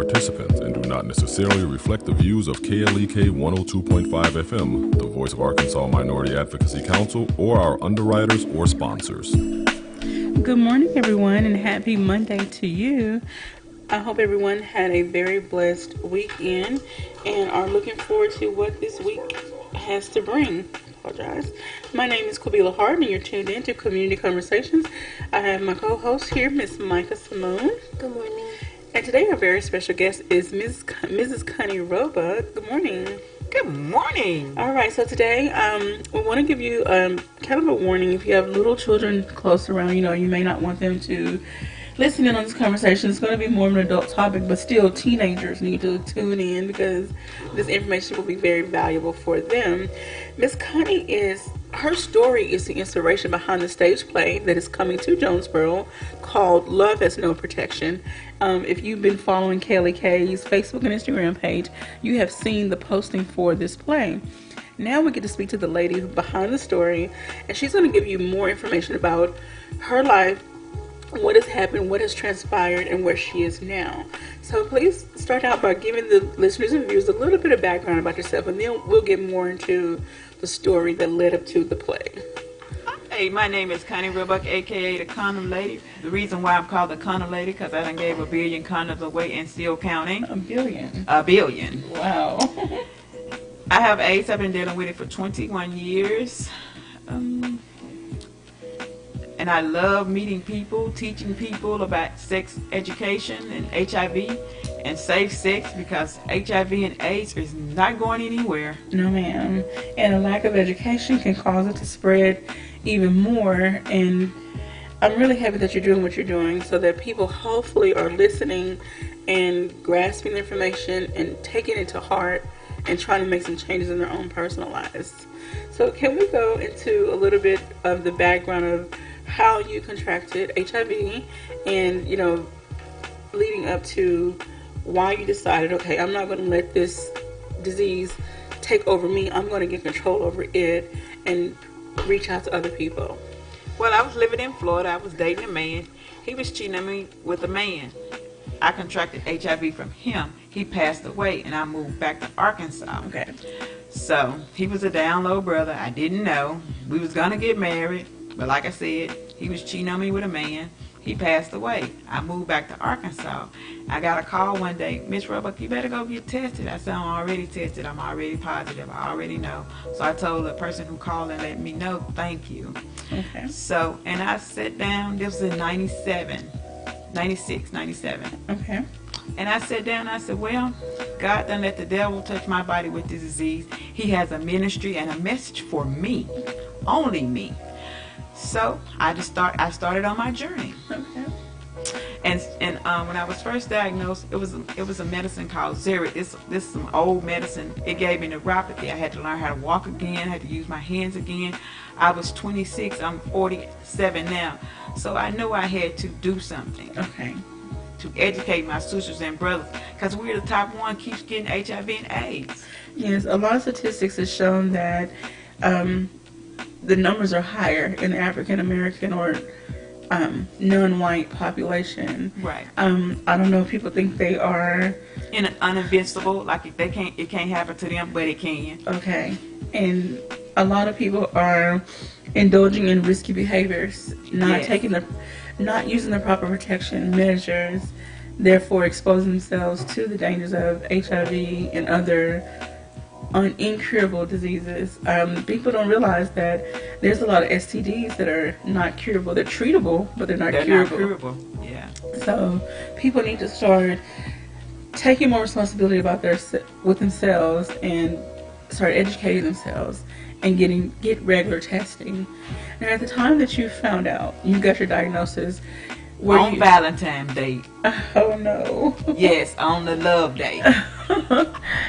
participants and do not necessarily reflect the views of KLEK 102.5 FM, the voice of Arkansas Minority Advocacy Council, or our underwriters or sponsors. Good morning, everyone, and happy Monday to you. I hope everyone had a very blessed weekend and are looking forward to what this week has to bring. My name is Kabila Hart, and you're tuned in to Community Conversations. I have my co-host here, Miss Micah Simone. Good morning. And today our very special guest is Mrs. Connie Roebuck. Good morning. Good morning. All right, so today we want to give you kind of a warning. If you have little children close around, you may not want them to listen in on this conversation. It's going to be more of an adult topic, but still teenagers need to tune in because this information will be very valuable for them. Miss Connie her story is the inspiration behind the stage play that is coming to Jonesboro called Love Has No Protection. If you've been following KLEK's Facebook and Instagram page, you have seen the posting for this play. Now we get to speak to the lady behind the story, and she's going to give you more information about her life, what has happened, what has transpired, and where she is now. So please start out by giving the listeners and viewers a little bit of background about yourself, and then we'll get more into the story that led up to the play. Hey, my name is Connie Roebuck, a.k.a. the Condom Lady. The reason why I'm called the Condom Lady, because I done gave 1 billion condoms away and still counting. 1 billion? 1 billion. Wow. I have AIDS. I've been dealing with it for 21 years. And I love meeting people, teaching people about sex education and HIV and safe sex, because HIV and AIDS is not going anywhere. No, ma'am. And a lack of education can cause it to spread even more. And I'm really happy that you're doing what you're doing so that people hopefully are listening and grasping the information and taking it to heart and trying to make some changes in their own personal lives. So can we go into a little bit of the background of how you contracted HIV and, leading up to why you decided, okay, I'm not going to let this disease take over me. I'm going to get control over it and reach out to other people. Well, I was living in Florida. I was dating a man. He was cheating on me with a man. I contracted HIV from him. He passed away, and I moved back to Arkansas. Okay. So he was a down low brother. I didn't know. We was going to get married. But like I said, he was cheating on me with a man. He passed away. I moved back to Arkansas. I got a call one day, Miss Roebuck, you better go get tested. I said, I'm already tested. I'm already positive. I already know. So I told the person who called and let me know, thank you. Okay. So, and I sat down, this was in 97. Okay. And I sat down and I said, well, God done let the devil touch my body with this disease. He has a ministry and a message for me. Only me. So I started on my journey. Okay. And when I was first diagnosed, it was a medicine called Xeric. This is some old medicine. It gave me neuropathy. I had to learn how to walk again. I had to use my hands again. I was 26. I'm 47 now. So I knew I had to do something. Okay. To educate my sisters and brothers, because we're the top one keeps getting HIV and AIDS. Yes, a lot of statistics have shown that the numbers are higher in the African American or non-white population. Right. I don't know if people think they are Uninvincible, like it can't happen to them, but it can. Okay. And a lot of people are indulging in risky behaviors, not using the proper protection measures, therefore exposing themselves to the dangers of HIV and other incurable diseases. People don't realize that there's a lot of STDs that are not curable. They're treatable, but they're not curable. Yeah. So people need to start taking more responsibility with themselves and start educating themselves and get regular testing. Now, at the time that you found out, you got your diagnosis, on Valentine's Day. Oh no. Yes, on the love day.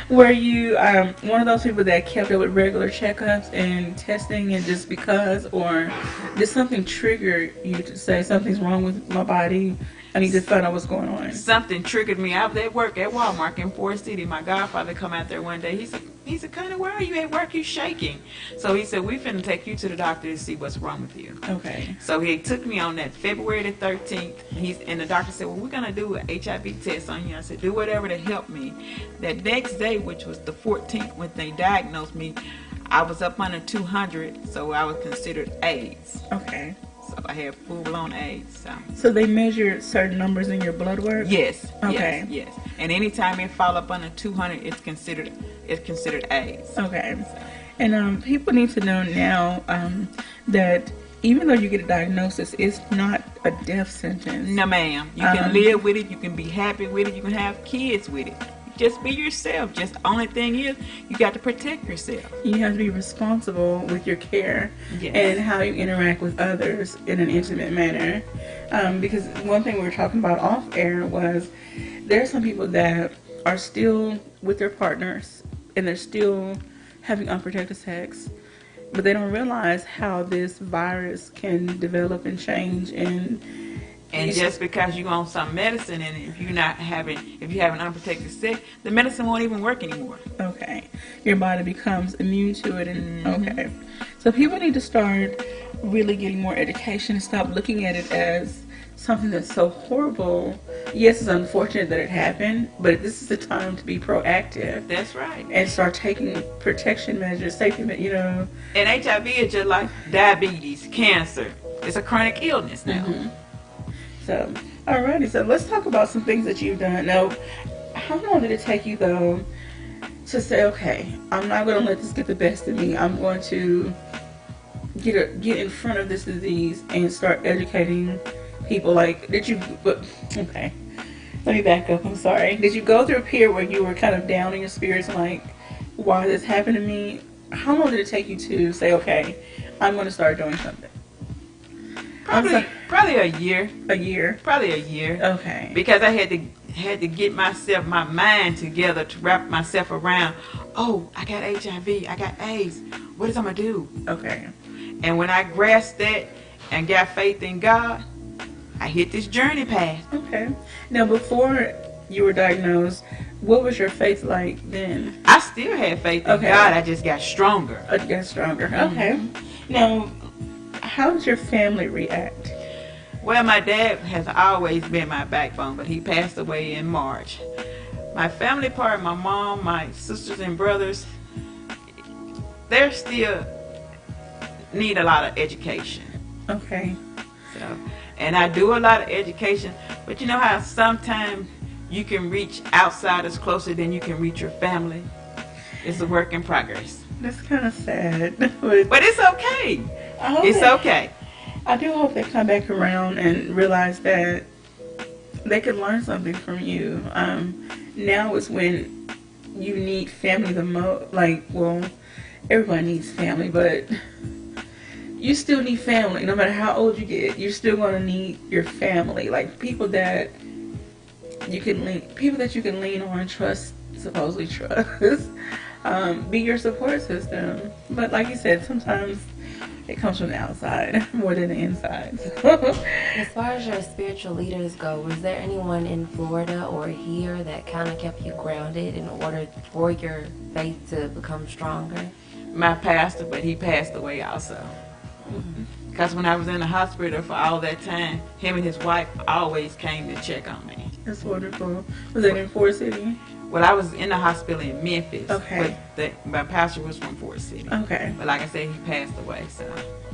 Were you one of those people that kept up with regular checkups and testing and just because, or did something trigger you to say something's wrong with my body? I need to find out what's going on. Something triggered me. I was at work at Walmart in Forest City. My godfather come out there one day. He He said, Connie, why are you at work? You shaking. So he said, we finna take you to the doctor to see what's wrong with you. Okay. So he took me on that February the 13th. And the doctor said, well, we're going to do an HIV test on you. I said, do whatever to help me. That next day, which was the 14th, when they diagnosed me, I was up under 200, so I was considered AIDS. Okay. So I had full-blown AIDS. So they measured certain numbers in your blood work? Yes. Okay. Yes. And anytime it fall up under 200, it's considered AIDS. Okay. And people need to know now that even though you get a diagnosis, it's not a death sentence. No, ma'am. You can live with it. You can be happy with it. You can have kids with it. Just be yourself. Just the only thing is, you got to protect yourself. You have to be responsible with your care and how you interact with others in an intimate manner. Because one thing we were talking about off air was there are some people that are still with their partners and they're still having unprotected sex, but they don't realize how this virus can develop and change. And just because you on some medicine, and if you have an unprotected sex, the medicine won't even work anymore. Okay, your body becomes immune to it, and okay. So people need to start really getting more education and stop looking at it as something that's so horrible. Yes, it's unfortunate that it happened, but this is the time to be proactive. That's right. And start taking protection measures, safety, And HIV is just like diabetes, cancer. It's a chronic illness now. Mm-hmm. So, alrighty, so let's talk about some things that you've done. Now, how long did it take you, though, to say, okay, I'm not going to let this get the best of me. I'm going to get in front of this disease and start educating people. Like, okay, let me back up. I'm sorry. Did you go through a period where you were kind of down in your spirits and like, why did this happen to me? How long did it take you to say, okay, I'm going to start doing something? Probably a year. A year? Probably a year. Okay. Because I had to get my mind together to wrap myself around, oh, I got HIV, I got AIDS. What is I'm going to do? Okay. And when I grasped that and got faith in God, I hit this journey path. Okay. Now, before you were diagnosed, what was your faith like then? I still had faith in God. I just got stronger. Okay. Now, how did your family react? Well, my dad has always been my backbone, but he passed away in March. My family part, my mom, my sisters and brothers, they still need a lot of education. Okay. So, and I do a lot of education, but you know how sometimes you can reach outsiders closer than you can reach your family? It's a work in progress. That's kind of sad. But it's okay. It's okay. I do hope they come back around and realize that they could learn something from you. Now is when you need family the most. Like, well, everyone needs family, but you still need family. No matter how old you get, you're still going to need your family. Like, people that you can lean on and trust, supposedly trust. Be your support system. But like you said, sometimes it comes from the outside more than the inside. As far as your spiritual leaders go, was there anyone in Florida or here that kind of kept you grounded in order for your faith to become stronger? My pastor, but he passed away also. Because when I was in the hospital for all that time, him and his wife always came to check on me. That's wonderful. Was that in Fort City? Well, I was in the hospital in Memphis. Okay. But my pastor was from Fort City. Okay. But like I said, he passed away, so.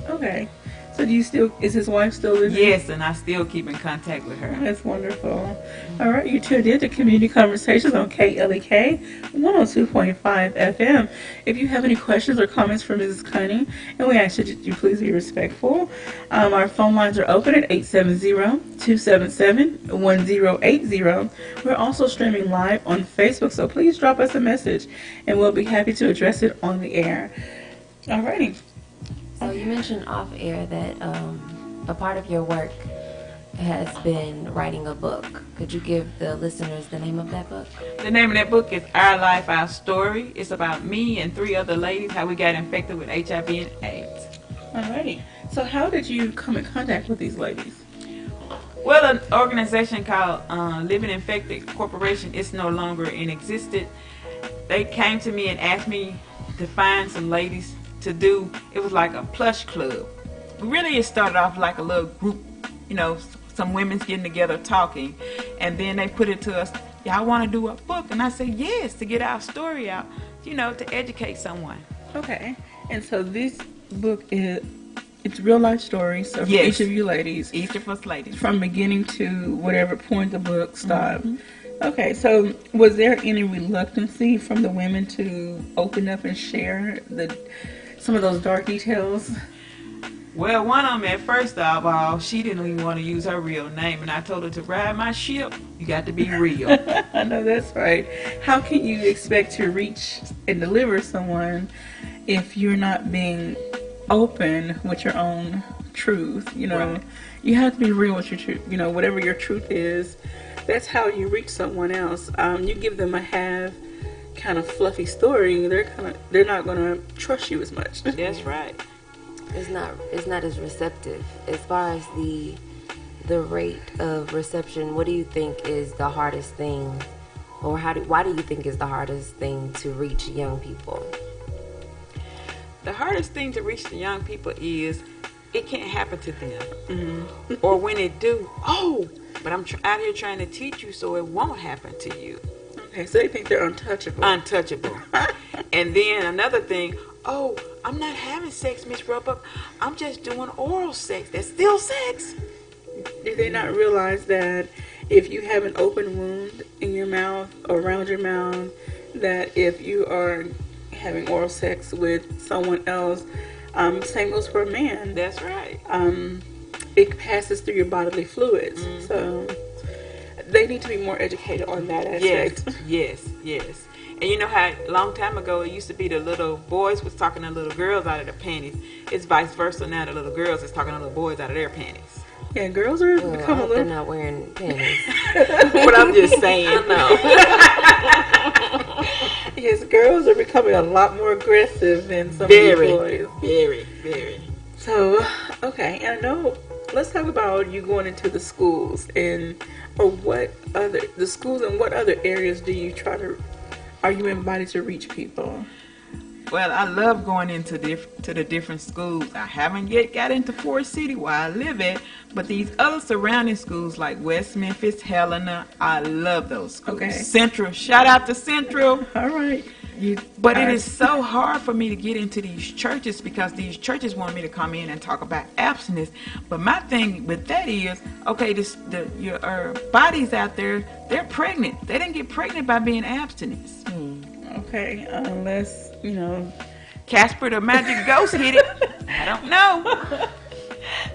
Okay. So is his wife still living? Yes, and I still keep in contact with her. That's wonderful. All right, you tuned in to Community Conversations on KLEK 102.5 FM. If you have any questions or comments for Mrs. Connie, and we ask that you please be respectful, our phone lines are open at 870-277-1080. We're also streaming live on Facebook, so please drop us a message, and we'll be happy to address it on the air. All righty. So you mentioned off air that a part of your work has been writing a book. Could you give the listeners the name of that book? The name of that book is Our Life, Our Story. It's about me and 3 other ladies, how we got infected with HIV and AIDS. Alrighty. So how did you come in contact with these ladies? Well, an organization called Living Infected Corporation is no longer in existence. They came to me and asked me to find some ladies to do. It was like a plush club. Really, it started off like a little group, some women's getting together talking, and then they put it to us. Y'all want to do a book? And I said yes, to get our story out, to educate someone. Okay, and so this book it's real life stories of Yes. each of you ladies. Each of us ladies. From beginning to whatever point the book stopped. Okay, so was there any reluctancy from the women to open up and share some of those dark details? Well, one of them at first of all, she didn't even want to use her real name, and I told her to ride my ship, you got to be real. I know that's right. How can you expect to reach and deliver someone if you're not being open with your own truth? Right. You have to be real with your truth. Whatever your truth is, that's how you reach someone else. You give them a half kind of fluffy story, they're not going to trust you as much. That's right. It's not as receptive. As far as the rate of reception, what do you think is the hardest thing, or why do you think is the hardest thing to reach young people? The hardest thing to reach the young people is it can't happen to them. Or when it do, but I'm out here trying to teach you so it won't happen to you. Okay, so they think they're untouchable. Untouchable. And then another thing, I'm not having sex, Miss Roebuck. I'm just doing oral sex. That's still sex. Do they not realize that if you have an open wound in your mouth, around your mouth, that if you are having oral sex with someone else, same goes for a man. That's right. It passes through your bodily fluids. So they need to be more educated on that aspect. Yes. And you know how a long time ago it used to be the little boys was talking to little girls out of their panties. It's vice versa now. The little girls is talking to little boys out of their panties. Yeah, girls are Well, I becoming a hope they're little... not wearing panties. But I'm just saying. Yes, girls are becoming a lot more aggressive than some Very, of these boys. very. So, okay, and I know, let's talk about you going into the schools what other areas do you are you invited to reach people? Well, I love going into the different schools. I haven't yet got into Forest City where I live at, but these other surrounding schools like West Memphis, Helena, I love those schools. Okay. Central, shout out to Central. All right. But it is so hard for me to get into these churches because these churches want me to come in and talk about abstinence. But my thing with that is, okay, your bodies out there, they're pregnant. They didn't get pregnant by being abstinence. Okay, unless, Casper the Magic Ghost hit it. I don't know.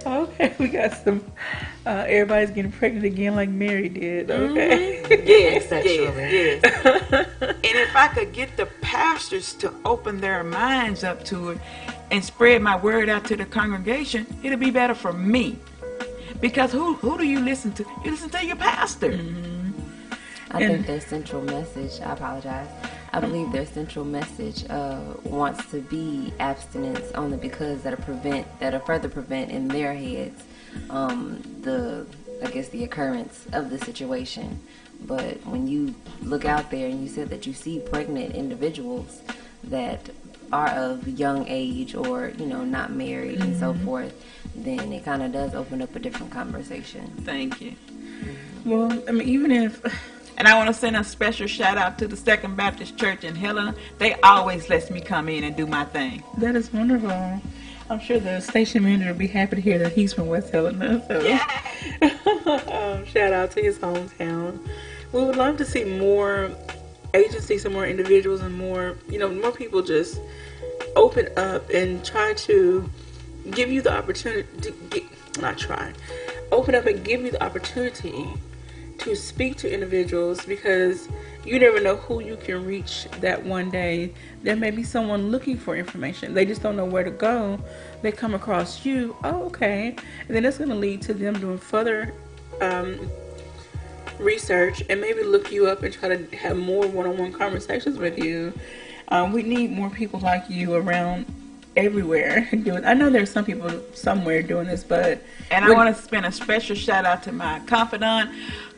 Okay, we got some, everybody's getting pregnant again like Mary did. Okay. Yes. And if I could get the pastors to open their minds up to it and spread my word out to the congregation, it'll be better for me. Because who do you listen to? You listen to your pastor. I think their central message, I apologize, I believe their central message wants to be abstinence only because that'll further prevent in their heads the occurrence of the situation. But when you look out there and you said that you see pregnant individuals that are of young age or not married and so forth, then it kind of does open up a different conversation. Thank you. Well, I mean, even if... And I want to send a special shout out to the Second Baptist Church in Helena. They always let me come in and do my thing. That is wonderful. I'm sure the station manager will be happy to hear that he's from West Helena. So. Yeah. Shout out to his hometown. We would love to see more agencies and more individuals and more people just open up and try to give you the opportunity open up and give you the opportunity to speak to individuals, because you never know who you can reach that one day. There may be someone looking for information. They just don't know where to go. They come across you. Oh, okay. And then it's going to lead to them doing further research and maybe look you up and try to have more one-on-one conversations with you. We need more people like you around everywhere doing. I know there's some people somewhere doing this, but And I want to spend a special shout out to my confidant,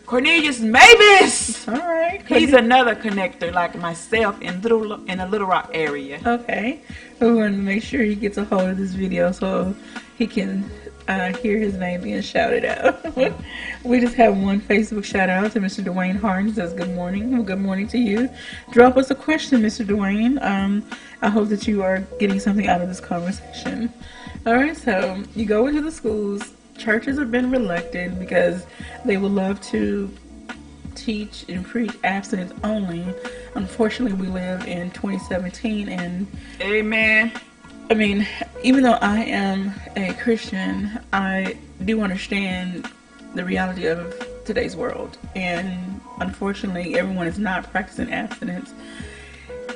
Cornelius Mavis. all right, He's another connector like myself in the Little Rock area. okay. We want to make sure he gets a hold of this video so he can hear his name being shouted out. We just have one Facebook shout out to Mr. Dwayne Harden. Says good morning. Well, good morning to you. Drop us a question, Mr. Dwayne. I hope that you are getting something out of this conversation. All right, so you go into the schools. Churches have been reluctant because they would love to teach and preach abstinence only. Unfortunately, we live in 2017, and Amen. I mean, even though I am a Christian, I do understand the reality of today's world, and unfortunately, everyone is not practicing abstinence.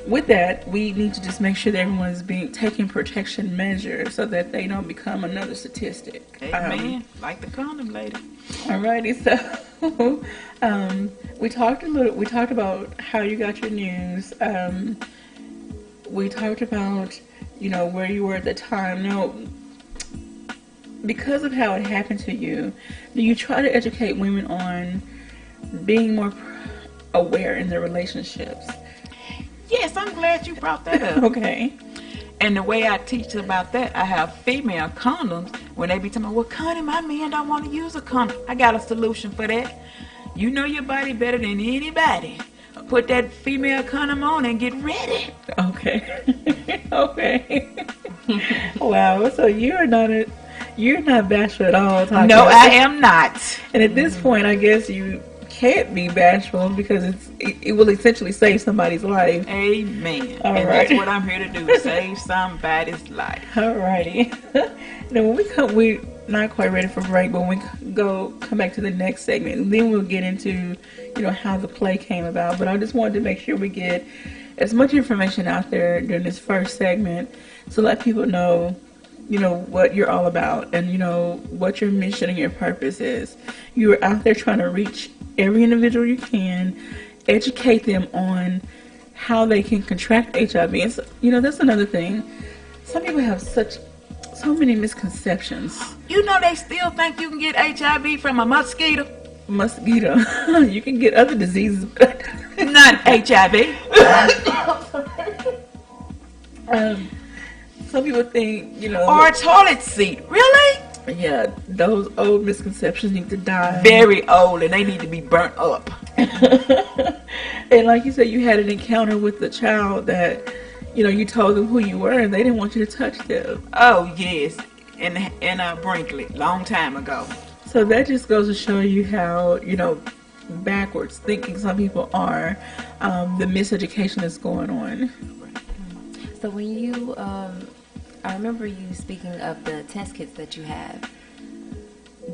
With that, we need to just make sure that everyone is taking protection measures so that they don't become another statistic. Amen. Like the condom lady. Alrighty, so we talked about how you got your news. We talked about, you know, where you were at the time. Now, because of how it happened to you, do you try to educate women on being more aware in their relationships? Yes, I'm glad you brought that up. Okay. And the way I teach about that, I have female condoms. When they be telling me, well, Connie, my man don't want to use a condom. I got a solution for that. You know your body better than anybody. Put that female condom on and get ready. Okay. Okay. Wow. So you're not bashful at all. No, I am not. And at this point, I guess you can't be bashful because it will essentially save somebody's life. Amen. All and right. that's what I'm here to do, save somebody's life. Alrighty. Now when we're not quite ready for break, but when we come back to the next segment, and then we'll get into, you know, how the play came about. But I just wanted to make sure we get as much information out there during this first segment to let people know, you know, what you're all about and, you know, what your mission and your purpose is. You're out there trying to reach every individual you can, educate them on how they can contract HIV. And so, you know, that's another thing. Some people have so many misconceptions. You know they still think you can get HIV from a mosquito? Mosquito. You can get other diseases. Not HIV. Some people think, you know, Or a toilet seat. Really? yeah, those old misconceptions need to die. Very old, and they need to be burnt up. And like you said, you had an encounter with the child that, you know, you told them who you were and they didn't want you to touch them. Oh, yes. In Brinkley, long time ago. So that just goes to show you how, you know, backwards thinking some people are, the miseducation that's going on. So when you, I remember you speaking of the test kits that you have.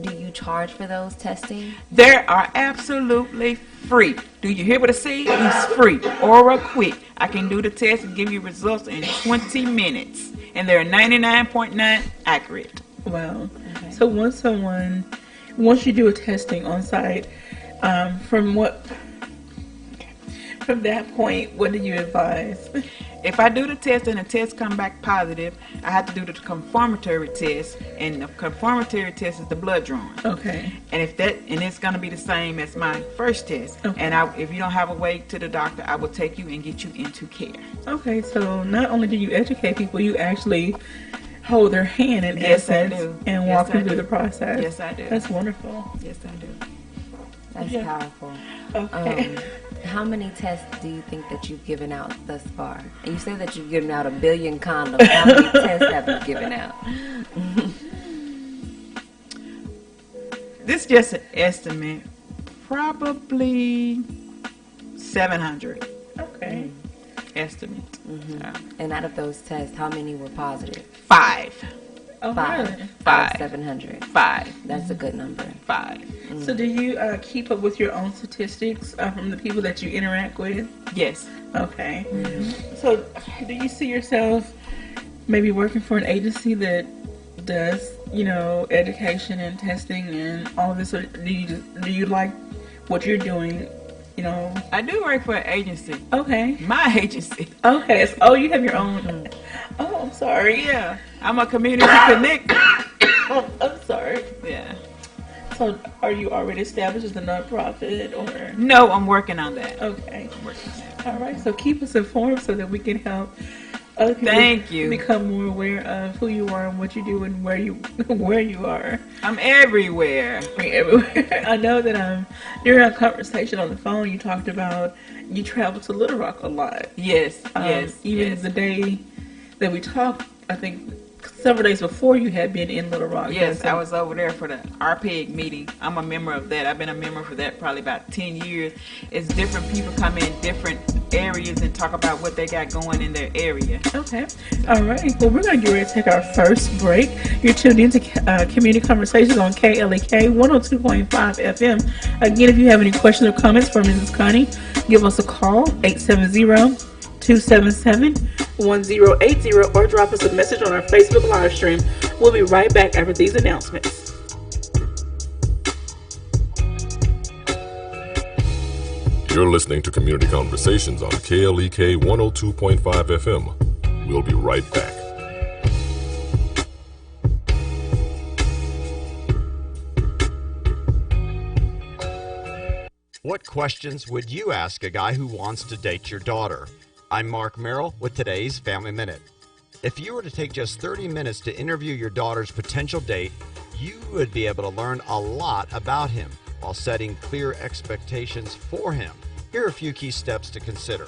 Do you charge for those testing? They are absolutely free. Do you hear what I say? It's free. Or quick. I can do the test and give you results in 20 minutes. And they're 99.9 accurate. Wow. Okay. So once you do a testing on site, from that point, what do you advise? If I do the test and the test come back positive, I have to do the confirmatory test, and the confirmatory test is the blood drawing. Okay. And it's going to be the same as my first test. Okay. And if you don't have a way to the doctor, I will take you and get you into care. Okay, so not only do you educate people, you actually hold their hand in Yes, I essence do. and Yes, walk them I through do. the process. Yes, I do. That's wonderful. Yes, I do. That's Yeah. powerful. Okay. How many tests do you think that you've given out thus far? And you said that you've given out 1 billion condoms. How many tests have you given out? This is just an estimate. Probably 700 Okay. estimate. And out of those tests, how many were positive? 5. Oh, Five. really? Out 5. of 700. 5. That's a good number. 5. So do you keep up with your own statistics from the people that you interact with? Yes. Okay. So do you see yourself maybe working for an agency that does, you know, education and testing and all this, or do you like what you're doing, you know? I do work for an agency. Okay. My agency. Okay. So, you have your own. Oh, I'm sorry. Yeah, I'm a community connector. I'm sorry. Yeah. So, are you already established as a nonprofit, or? No, I'm working on that. Okay. I'm working on that. All right. So keep us informed so that we can help other people Thank you. become more aware of who you are and what you do and where you where you are. I'm everywhere. Everywhere. I know that during our conversation on the phone, you talked about you travel to Little Rock a lot. Yes, yes. Even yes. the day that we talked, I think several days before you had been in Little Rock. Yes, I was over there for the RPEG meeting. I'm a member of that. I've been a member for that probably about 10 years. It's different people come in different areas and talk about what they got going in their area. Okay. All right. Well, we're going to get ready to take our first break. You're tuned into Community Conversations on KLEK 102.5 FM. Again, if you have any questions or comments for Mrs. Connie, give us a call, 870-277-1080, or drop us a message on our Facebook live stream. We'll be right back after these announcements. You're listening to Community Conversations on KLEK 102.5 FM. We'll be right back. What questions would you ask a guy who wants to date your daughter? I'm Mark Merrill with today's Family Minute. If you were to take just 30 minutes to interview your daughter's potential date, you would be able to learn a lot about him while setting clear expectations for him. Here are a few key steps to consider.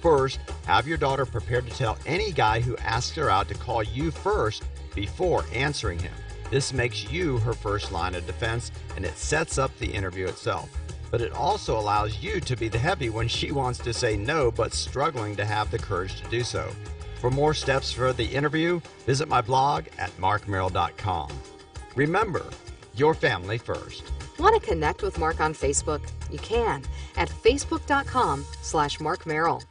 First, have your daughter prepared to tell any guy who asks her out to call you first before answering him. This makes you her first line of defense, and it sets up the interview itself. But it also allows you to be the heavy when she wants to say no but struggling to have the courage to do so. For more steps for the interview, visit my blog at markmerrill.com. Remember, your family first. Want to connect with Mark on Facebook? You can at facebook.com/Mark Merrill.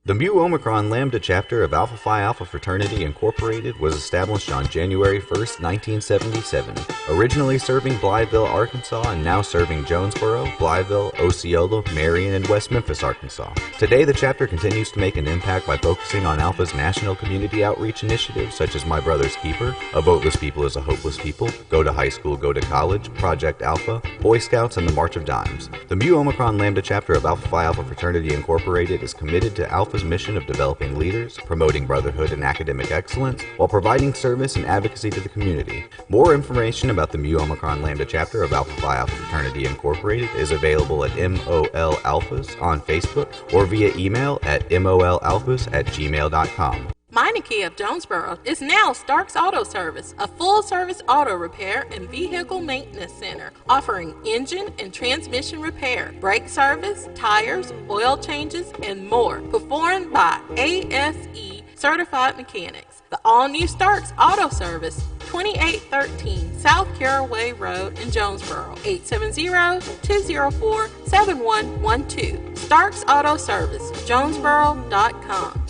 The Mu Omicron Lambda chapter of Alpha Phi Alpha Fraternity Incorporated was established on January 1st, 1977, originally serving Blytheville, Arkansas, and now serving Jonesboro, Blytheville, Osceola, Marion, and West Memphis, Arkansas. Today, the chapter continues to make an impact by focusing on Alpha's national community outreach initiatives such as My Brother's Keeper, A Voteless People is a Hopeless People, Go to High School, Go to College, Project Alpha, Boy Scouts, and the March of Dimes. The Mu Omicron Lambda chapter of Alpha Phi Alpha Fraternity Incorporated is committed to Alpha's mission of developing leaders, promoting brotherhood and academic excellence, while providing service and advocacy to the community. More information about the Mu Omicron Lambda chapter of Alpha Phi Alpha Fraternity Incorporated is available at MOL Alphas on Facebook or via email at molalphas@gmail.com. Meineke of Jonesboro is now Starks Auto Service, a full-service auto repair and vehicle maintenance center, offering engine and transmission repair, brake service, tires, oil changes, and more, performed by ASE certified mechanics. The all-new Starks Auto Service, 2813 South Caraway Road in Jonesboro, 870-204-7112. Starks Auto Service, Jonesboro.com.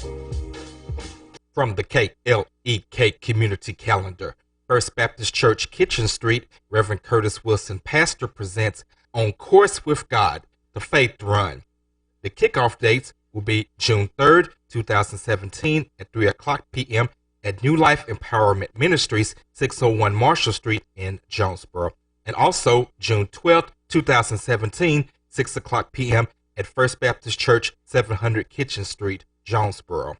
From the KLEK Community Calendar, First Baptist Church, Kitchen Street, Reverend Curtis Wilson, pastor, presents On Course with God, the Faith Run. The kickoff dates will be June 3rd, 2017 at 3 o'clock p.m. at New Life Empowerment Ministries, 601 Marshall Street in Jonesboro. And also June 12th, 2017, 6 o'clock p.m. at First Baptist Church, 700 Kitchen Street, Jonesboro.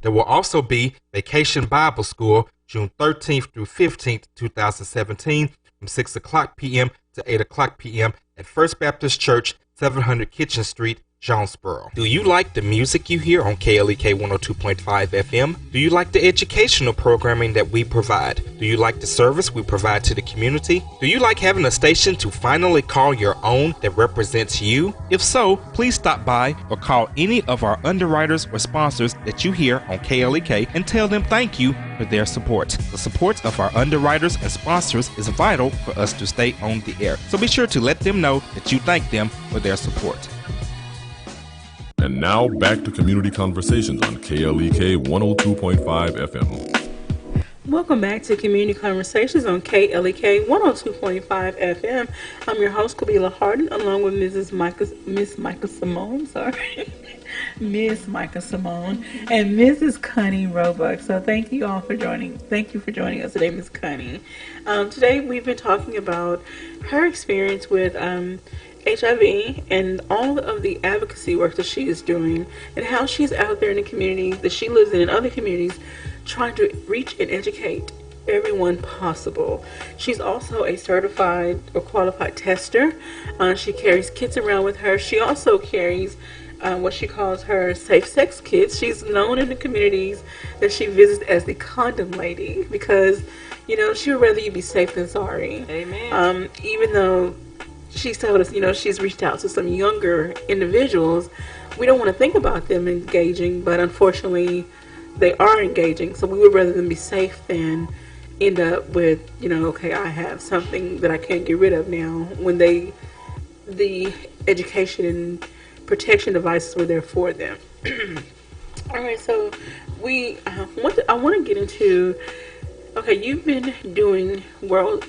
There will also be Vacation Bible School June 13th through 15th, 2017 from 6 o'clock p.m. to 8 o'clock p.m. at First Baptist Church, 700 Kitchen Street, Jonesboro. Do you like the music you hear on KLEK 102.5 FM? Do you like the educational programming that we provide? Do you like the service we provide to the community? Do you like having a station to finally call your own that represents you? If so, please stop by or call any of our underwriters or sponsors that you hear on KLEK and tell them thank you for their support. The support of our underwriters and sponsors is vital for us to stay on the air, so be sure to let them know that you thank them for their support. And now back to Community Conversations on KLEK 102.5 FM. Welcome back to Community Conversations on KLEK 102.5 FM. I'm your host, Kabila Harden, along with Miss Micah Simone, Miss Micah Simone, and Mrs. Connie Roebuck. So thank you all for joining. Thank you for joining us today, Miss Connie. Today we've been talking about her experience with HIV and all of the advocacy work that she is doing, and how she's out there in the community that she lives in and other communities, trying to reach and educate everyone possible. She's also a certified or qualified tester. She carries kits around with her. She also carries what she calls her safe sex kits. She's known in the communities that she visits as the condom lady because, you know, she would rather you be safe than sorry. Amen. Even though she's told us, you know, she's reached out to some younger individuals, we don't want to think about them engaging, but unfortunately they are engaging, so we would rather them be safe than end up with, you know, okay, I have something that I can't get rid of now, when the education and protection devices were there for them. All right, so I want to get into, okay, you've been doing World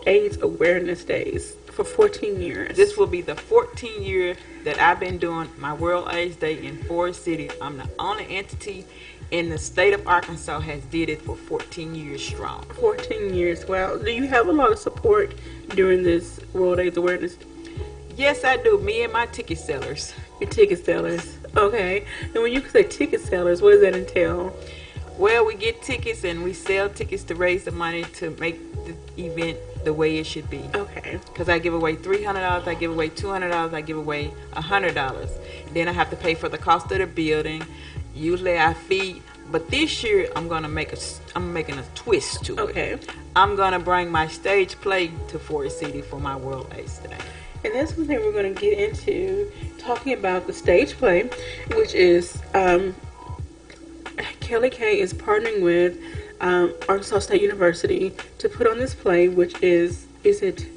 AIDS Awareness Days for 14 years. This will be the 14th year that I've been doing my World AIDS Day in Forest City. I'm the only entity in the state of Arkansas has did it for 14 years strong. 14 years. Wow. Do you have a lot of support during this World AIDS Awareness? Yes, I do. Me and my ticket sellers. Your ticket sellers. Okay. And when you say ticket sellers, what does that entail? Well, we get tickets and we sell tickets to raise the money to make the event the way it should be. Okay. Because I give away $300, I give away $200, I give away $100. Then I have to pay for the cost of the building. Usually I feed, but this year I'm making a twist to it. Okay. I'm gonna bring my stage play to Forest City for my World AIDS Day. And that's one thing we're going to get into, talking about the stage play, which is KLEK is partnering with Arkansas State University to put on this play, which is it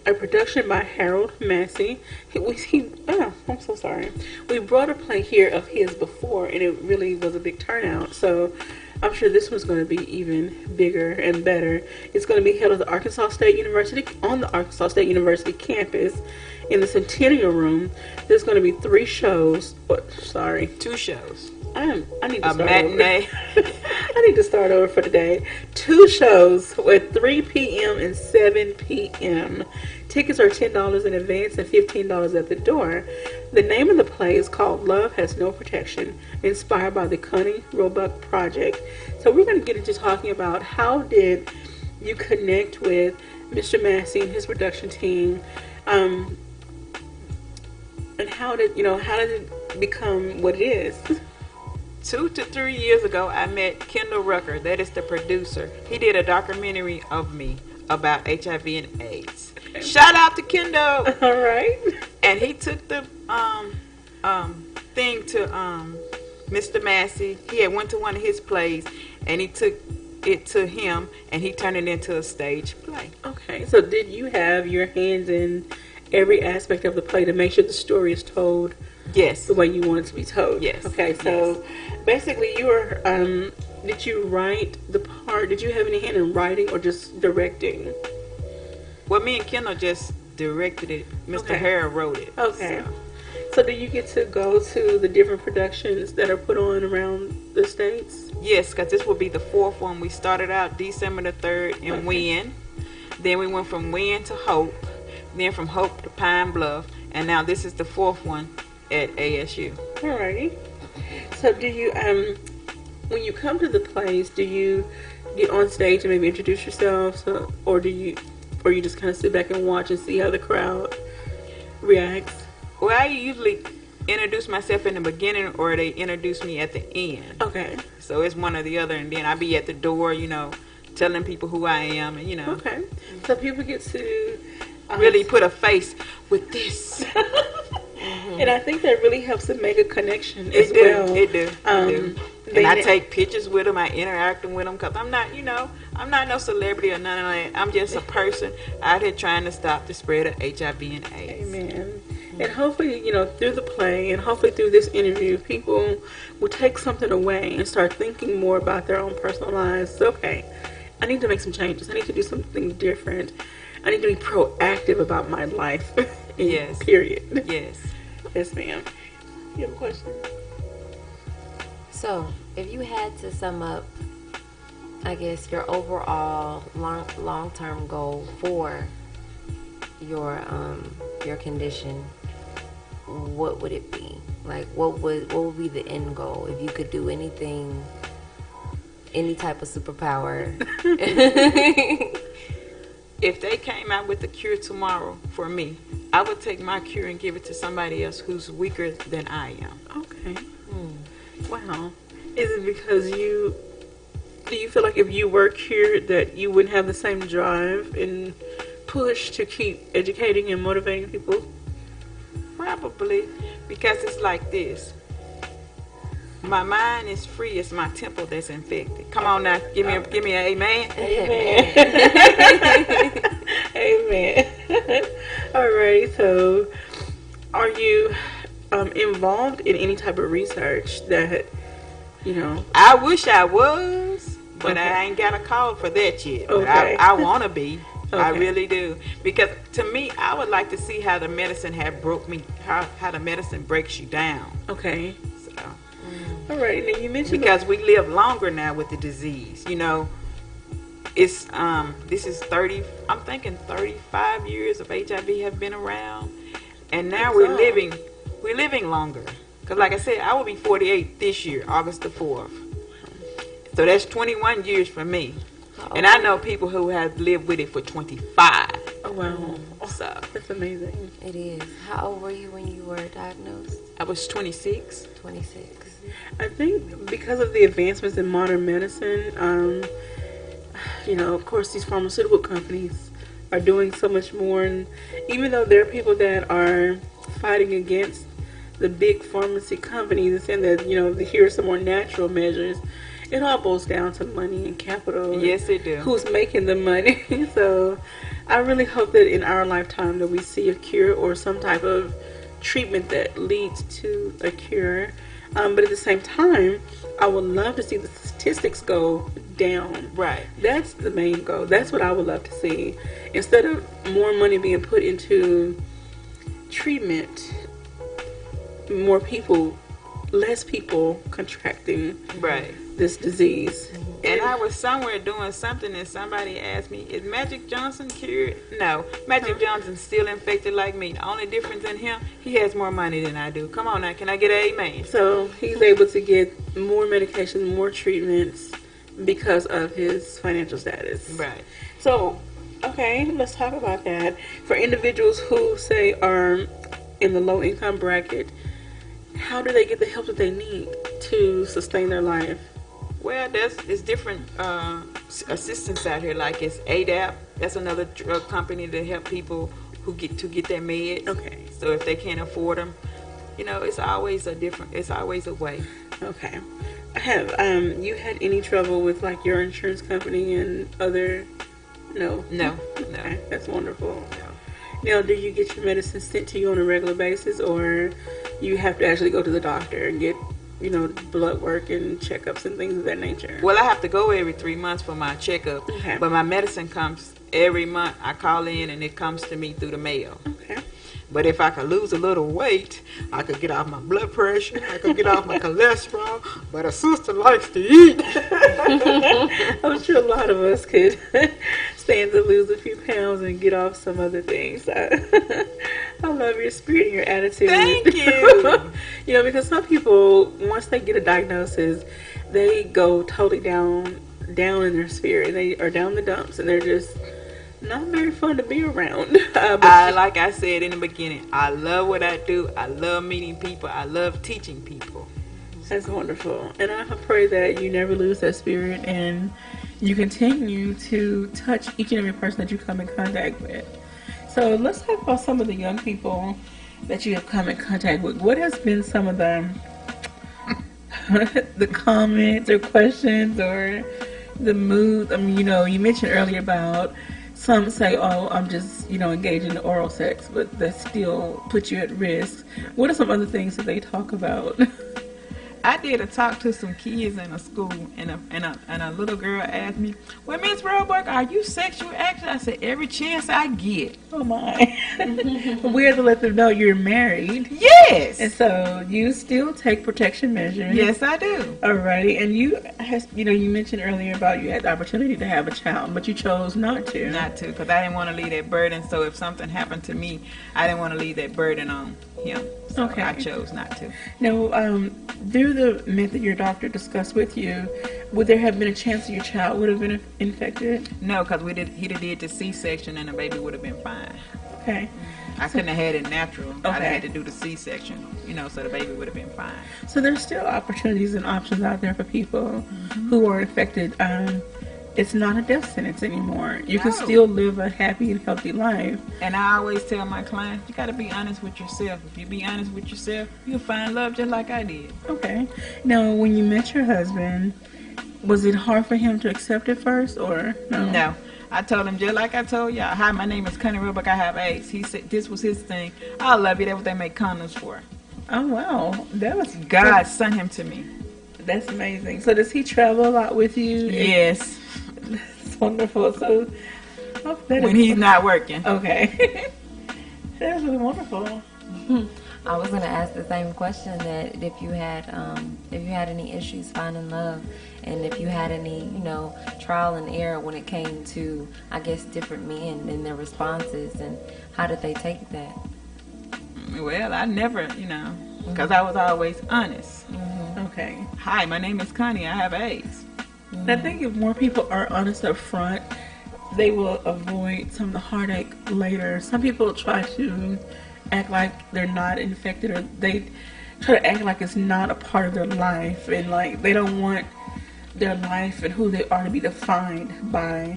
a production by Harold Massey. I'm so sorry. We brought a play here of his before, and it really was a big turnout. So I'm sure this one's going to be even bigger and better. It's going to be held at the Arkansas State University, on the Arkansas State University campus, in the Centennial Room. There's going to be 3 shows. 2 shows. I need to a start matinee. over. I need to start over for today. 2 shows at 3 p.m. and 7 p.m. Tickets are $10 in advance and $15 at the door. The name of the play is called Love Has No Protection, inspired by the Connie Roebuck Project. So we're going to get into talking about how did you connect with Mr. Massey and his production team, and how did it become what it is? 2 to 3 years ago, I met Kendall Rucker. That is the producer. He did a documentary of me about HIV and AIDS. Okay. Shout out to Kendall. All right. And he took the thing to Mr. Massey. He had went to one of his plays, and he took it to him, and he turned it into a stage play. Okay. So did you have your hands in every aspect of the play to make sure the story is told? Yes. The way you want it to be told? Yes. Okay, so basically you were, did you write the part, did you have any hand in writing or just directing? Well, me and Kendall just directed it. Mr. Harrell wrote it. Okay. So do you get to go to the different productions that are put on around the states? Yes, because this will be the 4th one. We started out December the 3rd in Wynn. Then we went from Wynn to Hope. Then from Hope to Pine Bluff. And now this is the 4th one at ASU. Alrighty. So do you, when you come to the plays, do you get on stage and maybe introduce yourself, or you just kind of sit back and watch and see how the crowd reacts? Well, I usually introduce myself in the beginning, or they introduce me at the end. Okay. So it's one or the other, and then I be at the door, telling people who I am, and Okay. So people get to really put a face with this. And I think that really helps to make a connection as well. It do. And I take pictures with them. I interact with them because I'm not, I'm not no celebrity or none of that. I'm just a person out here trying to stop the spread of HIV and AIDS. Amen. And hopefully, through the play and hopefully through this interview, people will take something away and start thinking more about their own personal lives. Okay, I need to make some changes. I need to do something different. I need to be proactive about my life. Yes. Period. Yes. Yes, ma'am. You have a question? So, if you had to sum up, I guess, your overall long-term goal for your condition, what would it be? Like, what would be the end goal if you could do anything, any type of superpower? If they came out with the cure tomorrow for me, I would take my cure and give it to somebody else who's weaker than I am. Okay. Wow. Is it because do you feel like if you were cured that you wouldn't have the same drive and push to keep educating and motivating people? Probably, because it's like this. My mind is free. It's my temple that's infected. Come on now, give me an amen. Amen. Amen. All right. So, are you involved in any type of research that I wish I was, but I ain't got a call for that yet. But Okay. I want to be. Okay. I really do. Because to me, I would like to see how the medicine broke me, how the medicine breaks you down. Okay. So, All right. Now you mentioned because we live longer now with the disease. It's this is I'm thinking 35 years of HIV have been around, and now we're living longer. Because like I said, I will be 48 this year, August the 4th. So that's 21 years for me. And I know people who have lived with it for 25. Oh, wow. So That's amazing. It is. How old were you when you were diagnosed? I was 26. 26. I think because of the advancements in modern medicine, of course, these pharmaceutical companies are doing so much more. And even though there are people that are fighting against the big pharmacy companies and saying that, here are some more natural measures, it all boils down to money and capital. Yes, it do. Who's making the money? So I really hope that in our lifetime that we see a cure or some type of treatment that leads to a cure. But at the same time, I would love to see the statistics go down. Right. That's the main goal. That's what I would love to see. Instead of more money being put into treatment, less people contracting this disease. And I was somewhere doing something and somebody asked me, is Magic Johnson cured? No. Magic Johnson's still infected like me. The only difference in him, he has more money than I do. Come on now, can I get an amen? So he's able to get more medication, more treatments because of his financial status. Right. So, okay, let's talk about that. For individuals who, say, are in the low income bracket, how do they get the help that they need to sustain their life? Well, there's different assistance out here. Like it's ADAP. That's another drug company to help people who get their meds. Okay. So if they can't afford them, it's always a way. Okay. Have you had any trouble with like your insurance company and other? No. Okay, that's wonderful. Now, do you get your medicine sent to you on a regular basis, or you have to actually go to the doctor and get, blood work and checkups and things of that nature? Well, I have to go every 3 months for my checkup, Okay. but my medicine comes every month. I call in and it comes to me through the mail. Okay. But if I could lose a little weight, I could get off my blood pressure, I could get off my cholesterol, but a sister likes to eat. I'm sure a lot of us could stand to lose a few pounds and get off some other things. I love your spirit and your attitude. Thank you. Because some people, once they get a diagnosis, they go totally down in their spirit. They are down the dumps, and they're just not very fun to be around. Like I said in the beginning, I love what I do. I love meeting people. I love teaching people. That's wonderful. And I pray that you never lose that spirit and you continue to touch each and every person that you come in contact with. So let's talk about some of the young people that you have come in contact with. What has been some of the comments or questions or the mood? I mean, you mentioned earlier about some say, oh, I'm just, engaging in oral sex, but that still puts you at risk. What are some other things that they talk about? I did a talk to some kids in a school, and a little girl asked me, "Well, Miss Roebuck, are you sexual active?" I said, "Every chance I get." Oh my! We have to let them know you're married. Yes. And so you still take protection measures. Yes, I do. Alrighty, and you mentioned earlier about you had the opportunity to have a child, but you chose not to. Not to, because I didn't want to leave that burden. So if something happened to me, I didn't want to leave that burden on him. So Okay. I chose not to. Now, through the method your doctor discussed with you, would there have been a chance that your child would have been infected? No, because he did the C-section and the baby would have been fine. Okay. I couldn't have had it natural. Okay. I'd have had to do the C-section, so the baby would have been fine. So there's still opportunities and options out there for people who are affected. It's not a death sentence anymore. You can No. still live a happy and healthy life. And I always tell my clients, you got to be honest with yourself. If you be honest with yourself, you'll find love just like I did. Okay. Now, when you met your husband, was it hard for him to accept it first, or no? No. I told him just like I told y'all. Hi, my name is Connie Roebuck. I have AIDS. He said this was his thing. I love you. That's what they make condoms for. Oh, wow. That was God sent him to me. That's amazing. So does he travel a lot with you? Yes. That's wonderful. So when he's not working. Okay. That's really wonderful. I was gonna ask the same question, that if you had any issues finding love, and if you had any, trial and error when it came to, I guess, different men and their responses, and how did they take that? Well, I never, because I was always honest. Okay. Hi, my name is Connie. I have AIDS. I think if more people are honest up front, they will avoid some of the heartache later. Some people try to act like they're not infected, or they try to act like it's not a part of their life, and like they don't want their life and who they are to be defined by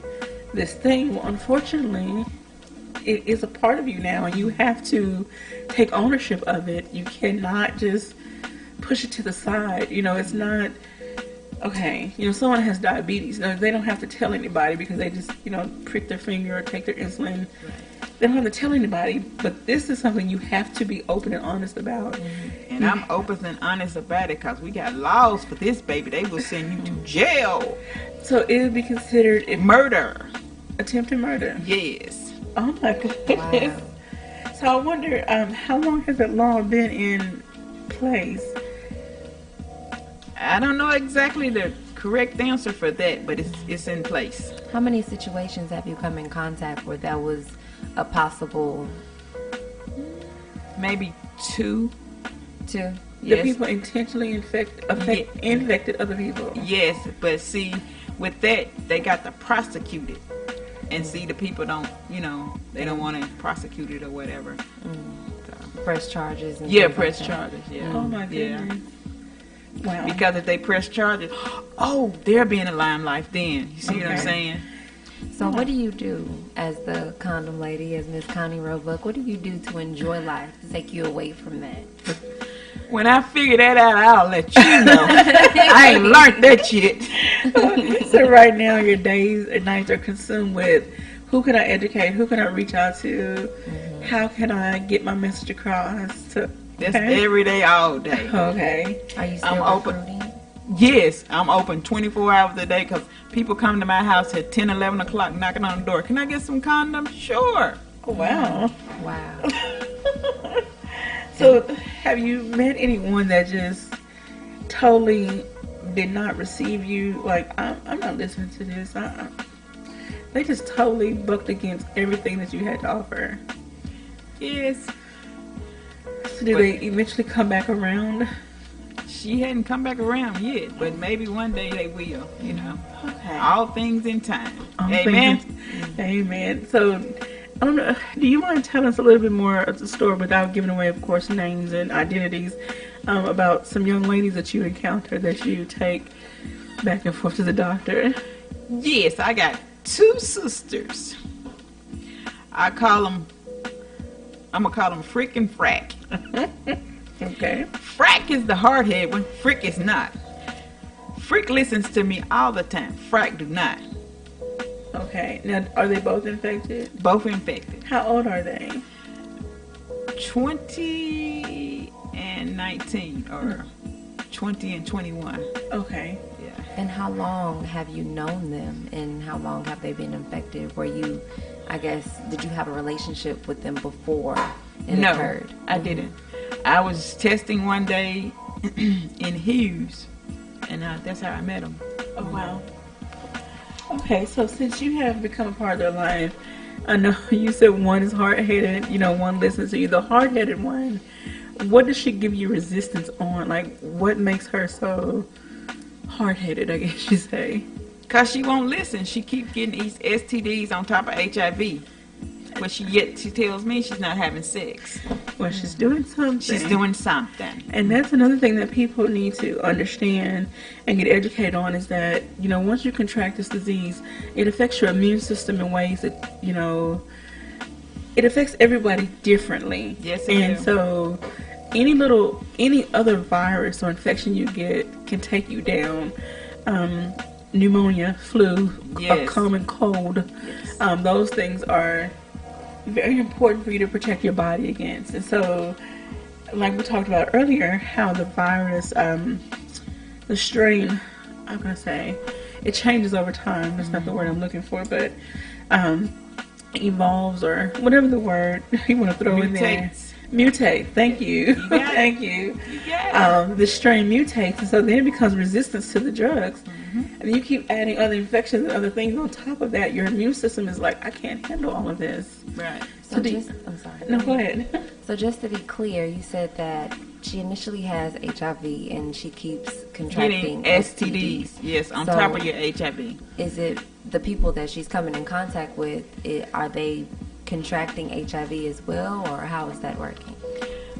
this thing. Well, unfortunately, it is a part of you now, and you have to take ownership of it. You cannot just push it to the side. It's not okay. Someone has diabetes. No, they don't have to tell anybody because they just prick their finger or take their insulin. They don't have to tell anybody, but this is something you have to be open and honest about. And I'm open and honest about it, because we got laws for this, baby. They will send you to jail. So it would be considered murder. Attempted murder? Yes. Oh my goodness. Wow. So I wonder, how long has that law been in place? I don't know exactly the correct answer for that, but it's in place. How many situations have you come in contact where that was a possible? Maybe two. The Yes. people intentionally infected other people. Yes, but see, with that, they got to prosecute it. And see, the people don't, they don't want to prosecute it or whatever. So. Press charges. And press charges, yeah. Oh my goodness. Wow. Because if they press charges, they'll be in the limelight then. You see what I'm saying? So what do you do as the condom lady, as Miss Connie Roebuck? What do you do to enjoy life, to take you away from that? When I figure that out, I'll let you know. I ain't learned that yet. So right now, your days and nights are consumed with who can I educate, who can I reach out to, how can I get my message across. That's every day, all day. Okay. Are you still recruiting? Yes, I'm open 24 hours a day, because people come to my house at 10, 11 o'clock knocking on the door. Can I get some condoms? Sure. Oh, wow. Wow. So have you met anyone that just totally did not receive you? Like, I'm not listening to this. They just totally bucked against everything that you had to offer. Yes. So did they eventually come back around? She hadn't come back around yet, but maybe one day they will, Okay. All things in time. All Amen. Amen. So, I don't know, do you mind telling us a little bit more of the story, without giving away, of course, names and identities, about some young ladies that you encounter that you take back and forth to the doctor? Yes, I got two sisters. I'm going to call them Frick and Frack. Okay. Frack is the hard-headed one. Frick is not. Frick listens to me all the time. Frack do not. Okay. Now, are they both infected? Both infected. How old are they? 20 and 19, or 20 and 21. Okay. Yeah. And how long have you known them, and how long have they been infected? Were you, I guess, did you have a relationship with them before it occurred? I didn't. I was testing one day in Hughes, and that's how I met them. Oh, wow. Okay, so since you have become a part of their life, I know you said one is hard-headed, one listens to you. The hard-headed one, what does she give you resistance on? Like, what makes her so hard-headed, I guess you say? Because she won't listen. She keeps getting these STDs on top of HIV. But she tells me she's not having sex. Well, she's doing something. She's doing something. And that's another thing that people need to understand and get educated on, is that, once you contract this disease, it affects your immune system in ways that, it affects everybody differently. Yes, it And will. so any other virus or infection you get can take you down. Pneumonia, flu, a common cold. Yes. Those things are very important for you to protect your body against. And so, like we talked about earlier, how the virus, the strain, I'm going to say, it changes over time. That's not the word I'm looking for, but evolves, or whatever the word you want to throw in there. Mutate. Thank you. Thank you. The strain mutates, and so then it becomes resistance to the drugs. And you keep adding other infections and other things on top of that. Your immune system is like, I can't handle all of this. Right. So I'm sorry. No, go ahead. So just to be clear, you said that she initially has HIV and she keeps contracting getting STDs. Yes, on top of your HIV. Is it the people that she's coming in contact with, are they contracting HIV as well, or how is that working?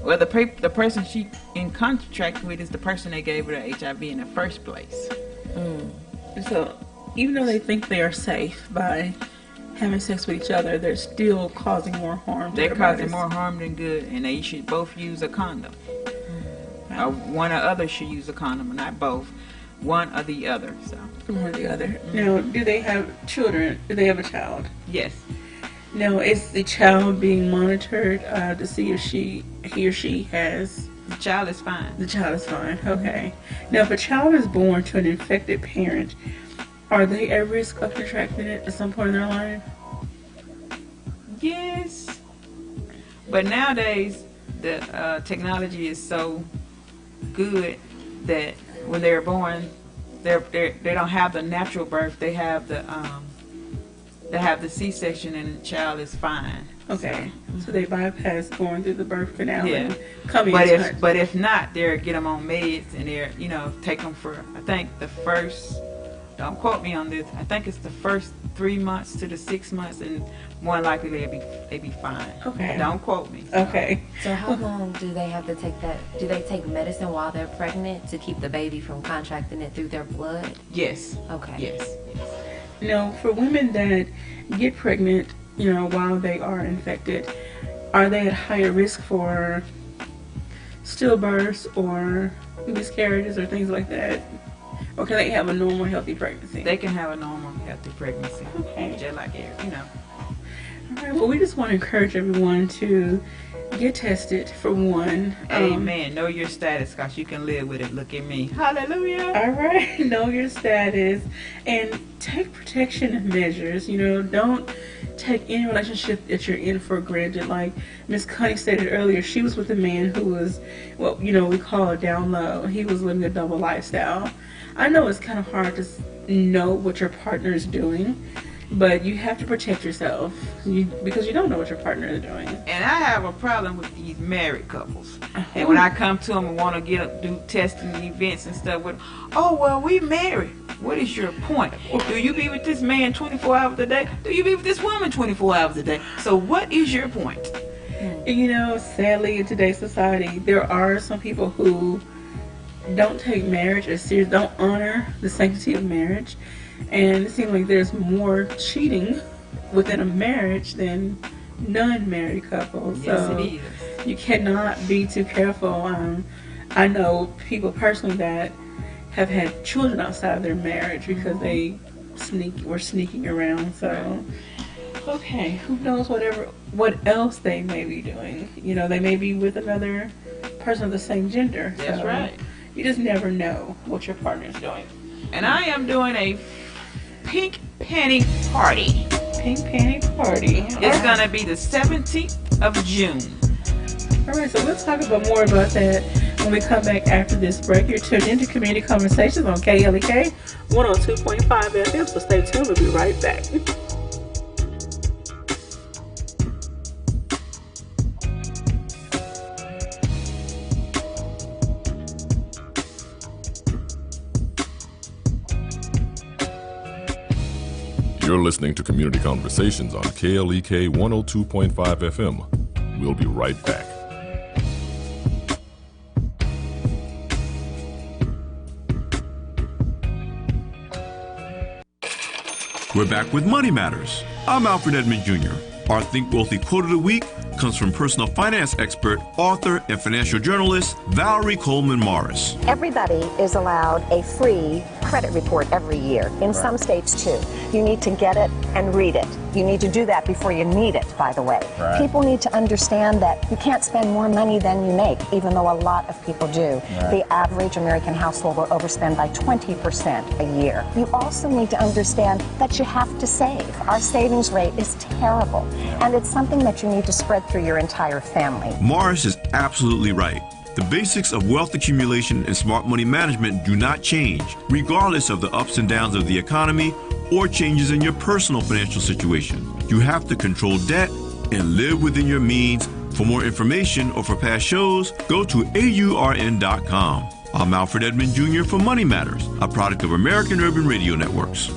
Well, the person she in contact with is the person that gave her the HIV in the first place. So even though they think they are safe by having sex with each other, they're still causing more harm. They're causing more harm than good, and they should both use a condom. One or other should use a condom, not both. One or the other. So one or the other. Now, do they have children? Do they have a child? Yes. Now, is the child being monitored to see if he or she has? The child is fine. The child is fine. Okay. Now, if a child is born to an infected parent, are they at risk of contracting it at some point in their life? Yes. But nowadays, the technology is so good that when they're born, they don't have the natural birth. They have the C-section, and the child is fine. Okay, so they bypass going through the birth canal. Yeah. And coming. But if not, they'll get them on meds, and they're take them for, I think the first, don't quote me on this, I think it's the first 3 months to the 6 months, and more likely they be fine. Okay. Don't quote me. Okay. So how long do they have to take that? Do they take medicine while they're pregnant to keep the baby from contracting it through their blood? Yes. Okay. Yes. Now, for women that get pregnant, while they are infected, are they at higher risk for stillbirths or miscarriages or things like that? Or can they have a normal, healthy pregnancy? They can have a normal, healthy pregnancy. Okay. Just like All right, well, we just want to encourage everyone to get tested, for one. Amen. Know your status, because you can live with it. Look at me. Hallelujah. All right. Know your status. And take protection measures. Don't take any relationship that you're in for granted. Like Miss Connie stated earlier, she was with a man who was, we call it down low. He was living a double lifestyle. I know it's kind of hard to know what your partner is doing, but you have to protect yourself because you don't know what your partner is doing. And I have a problem with these married couples. And when I come to them and want to do testing events and stuff with them, oh, well, we married. What is your point? Do you be with this man 24 hours a day? Do you be with this woman 24 hours a day? So what is your point? Sadly, in today's society, there are some people who don't take marriage as serious, don't honor the sanctity of marriage. And it seems like there's more cheating within a marriage than non-married couples. Yes, so it is. You cannot be too careful. I know people personally that have had children outside of their marriage because they we're sneaking around. So, okay, who knows what else they may be doing? You know, they may be with another person of the same gender. That's so right. You just never know what your partner's doing. And I am doing a pink panty party. Pink panty party. It's going to be the 17th of June. All right, so we'll talk more about that when we come back after this break. You're tuned into Community Conversations on KLEK 102.5 FM, so stay tuned. We'll be right back. You're listening to Community Conversations on KLEK 102.5 FM. We'll be right back. We're back with Money Matters. I'm Alfred Edmond Jr. Our Think Wealthy quote of the week comes from personal finance expert, author, and financial journalist Valerie Coleman Morris. Everybody is allowed a free credit report every year. In some states, too. You need to get it and read it. You need to do that before you need it, by the way. Right. People need to understand that you can't spend more money than you make, even though a lot of people do. Right. The average American household will overspend by 20% a year. You also need to understand that you have to save. Our savings rate is terrible, and it's something that you need to spread through your entire family. Morris is absolutely right. The basics of wealth accumulation and smart money management do not change, regardless of the ups and downs of the economy or changes in your personal financial situation. You have to control debt and live within your means. For more information or for past shows, go to aurn.com. I'm Alfred Edmond Jr. for Money Matters, a product of American Urban Radio Networks.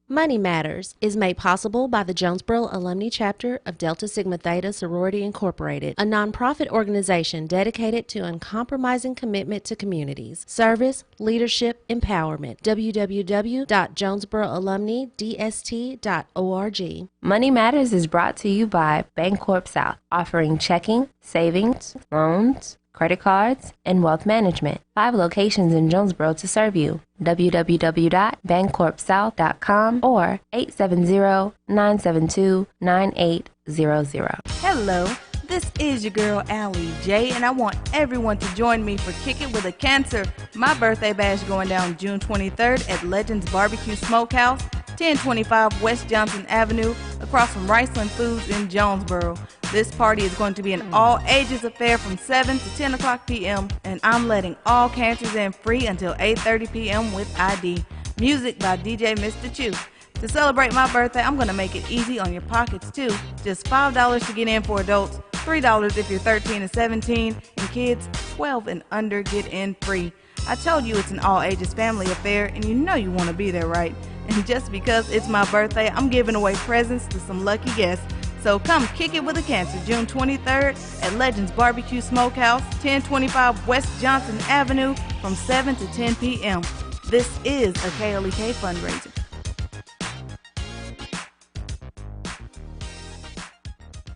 Money Matters is made possible by the Jonesboro Alumni Chapter of Delta Sigma Theta Sorority Incorporated, a nonprofit organization dedicated to uncompromising commitment to communities, service, leadership, empowerment. www.jonesboroalumnidst.org. Money Matters is brought to you by Bancorp South, offering checking, savings, loans, credit cards, and wealth management. 5 locations in Jonesboro to serve you. www.bancorpsouth.com or 870-972-9800. Hello, this is your girl Allie J, and I want everyone to join me for Kick It With a Cancer. My birthday bash going down June 23rd at Legends Barbecue Smokehouse, 1025 West Johnson Avenue, across from Riceland Foods in Jonesboro. This party is going to be an all-ages affair from 7 to 10 o'clock p.m., and I'm letting all cancers in free until 8:30 p.m. with ID. Music by DJ Mr. Chew. To celebrate my birthday, I'm going to make it easy on your pockets, too. Just $5 to get in for adults, $3 if you're 13 and 17, and kids 12 and under get in free. I told you it's an all-ages family affair, and you know you want to be there, right? And just because it's my birthday, I'm giving away presents to some lucky guests. So come kick it with a cancer June 23rd at Legends Barbecue Smokehouse, 1025 West Johnson Avenue from 7 to 10 p.m. This is a KLEK fundraiser.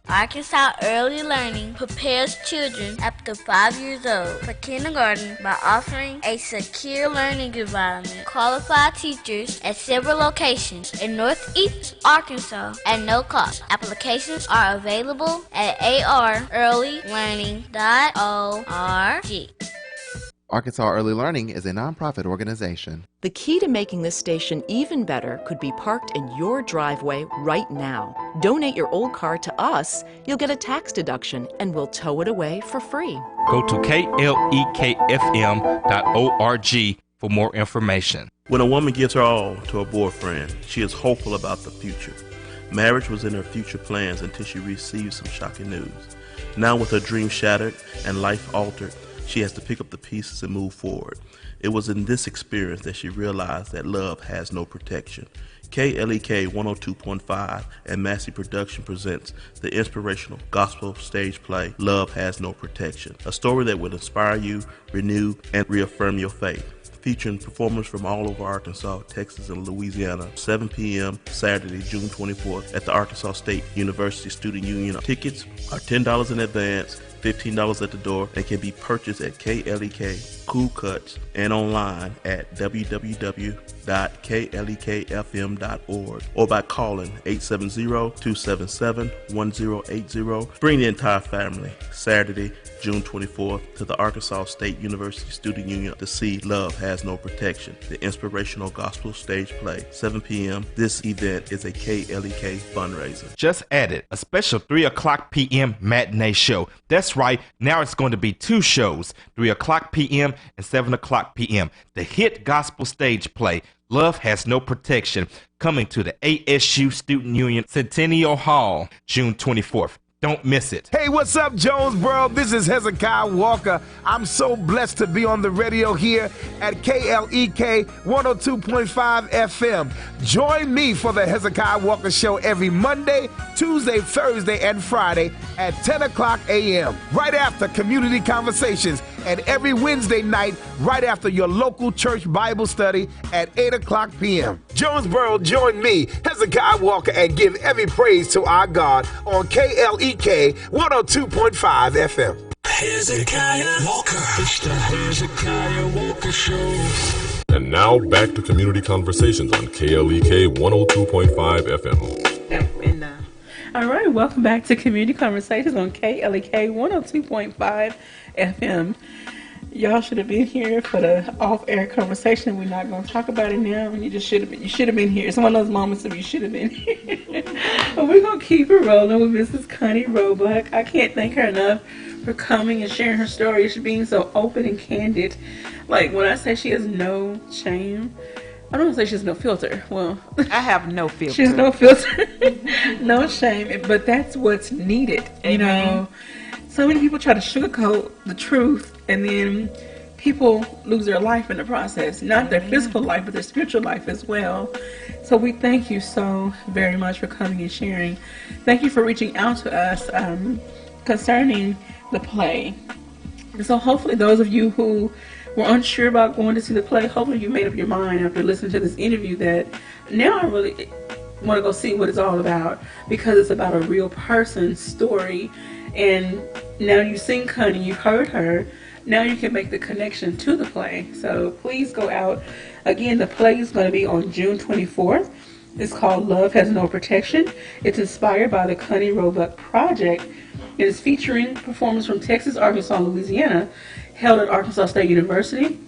Arkansas Early Learning prepares children up to 5 years old for kindergarten by offering a secure learning environment, qualified teachers at several locations in Northeast Arkansas at no cost. Applications are available at arearlylearning.org. Arkansas Early Learning is a nonprofit organization. The key to making this station even better could be parked in your driveway right now. Donate your old car to us, you'll get a tax deduction, and we'll tow it away for free. Go to klekfm.org for more information. When a woman gives her all to a boyfriend, she is hopeful about the future. Marriage was in her future plans until she received some shocking news. Now with her dreams shattered and life altered, she has to pick up the pieces and move forward. It was in this experience that she realized that love has no protection. KLEK 102.5 and Massey Production presents the inspirational gospel stage play, Love Has No Protection, a story that will inspire you, renew, and reaffirm your faith. Featuring performers from all over Arkansas, Texas, and Louisiana, 7 p.m. Saturday, June 24th at the Arkansas State University Student Union. Tickets are $10 in advance, $15 at the door, and can be purchased at KLEK cool cuts, and online at www.klekfm.org or by calling 870-277-1080. Bring the entire family Saturday, June 24th to the Arkansas State University Student Union to see Love Has No Protection, the inspirational gospel stage play, 7 p.m. This event is a KLEK fundraiser. Just added a special 3 o'clock p.m. matinee show. That's right, now it's going to be 2 shows, 3 o'clock p.m. and 7 o'clock p.m. The hit gospel stage play, Love Has No Protection, coming to the ASU Student Union Centennial Hall, June 24th. Don't miss it. Hey, what's up, Jonesboro? This is Hezekiah Walker. I'm so blessed to be on the radio here at KLEK 102.5 FM. Join me for the Hezekiah Walker Show every Monday, Tuesday, Thursday, and Friday at 10 o'clock a.m. right after Community Conversations, and every Wednesday night right after your local church Bible study at 8 o'clock p.m. Jonesboro, join me, Hezekiah Walker, and give every praise to our God on KLEK 102.5 FM. Hezekiah Walker. It's the Hezekiah Walker Show. And now back to Community Conversations on KLEK 102.5 FM. All right, welcome back to Community Conversations on KLEK 102.5 FM. Y'all should have been here for the off-air conversation. We're not going to talk about it now. You should have been here. It's one of those moments of you should have been here. But we're going to keep it rolling with Mrs. Connie Roebuck. I can't thank her enough for coming and sharing her story. She's being so open and candid. Like, when I say she has no shame, I don't want to say she has no filter. Well, I have no filter. She has no filter. No shame. But that's what's needed. Amen. You know, so many people try to sugarcoat the truth, and then people lose their life in the process. Not their physical life, but their spiritual life as well. So we thank you so very much for coming and sharing. Thank you for reaching out to us concerning the play. So hopefully those of you who were unsure about going to see the play, hopefully you made up your mind after listening to this interview that now I really want to go see what it's all about, because it's about a real person's story. And now you've seen Connie, you've heard her, now you can make the connection to the play. So please go out. Again, the play is going to be on June 24th. It's called Love Has No Protection. It's inspired by the Connie Roebuck Project. It is featuring performers from Texas, Arkansas, Louisiana, held at Arkansas State University.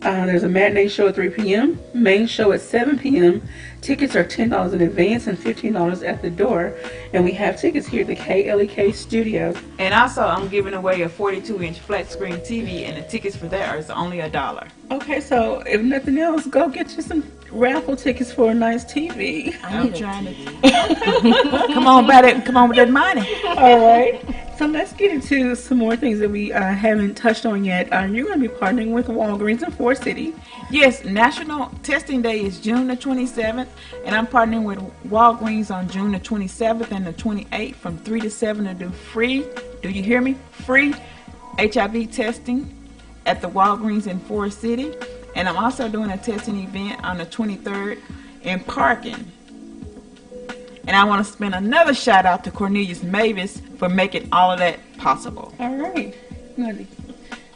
There's a matinee show at 3 p.m., main show at 7 p.m. Tickets are $10 in advance and $15 at the door. And we have tickets here at the KLEK studio. And also, I'm giving away a 42-inch flat screen TV, and the tickets for that is only $1. Okay, so if nothing else, go get you some raffle tickets for a nice TV. I'm trying to. Come on, come on with that money. All right. So let's get into some more things that we haven't touched on yet. You're going to be partnering with Walgreens in Forest City. Yes, National Testing Day is June the 27th, and I'm partnering with Walgreens on June the 27th and the 28th from 3 to 7 to do free, do you hear me? Free HIV testing at the Walgreens in Forest City. And I'm also doing a testing event on the 23rd in Parkin. And I want to spend another shout out to Cornelius Mavis for making all of that possible. All right. I'm going to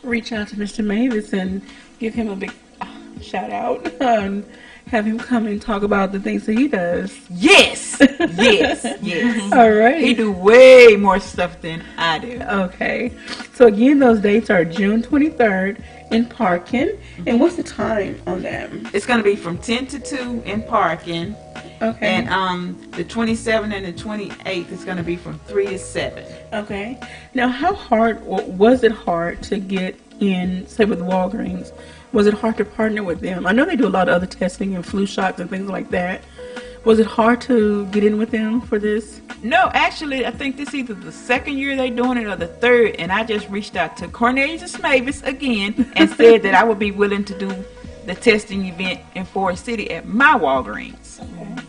reach out to Mr. Mavis and give him a big shout out and have him come and talk about the things that he does. Yes. Yes. All right. He do way more stuff than I do. Okay. So again, those dates are June 23rd in Parkin. And what's the time on them? It's going to be from 10 to 2 in Parkin. Okay. And the 27th and the 28th is going to be from 3 to 7. Okay. Now, how hard, or was it hard to get in, say, with Walgreens? Was it hard to partner with them? I know they do a lot of other testing and flu shots and things like that. Was it hard to get in with them for this? No, actually, I think this is either the second year they're doing it or the third. And I just reached out to Cornelius Mavis again and said that I would be willing to do the testing event in Forest City at my Walgreens. Okay.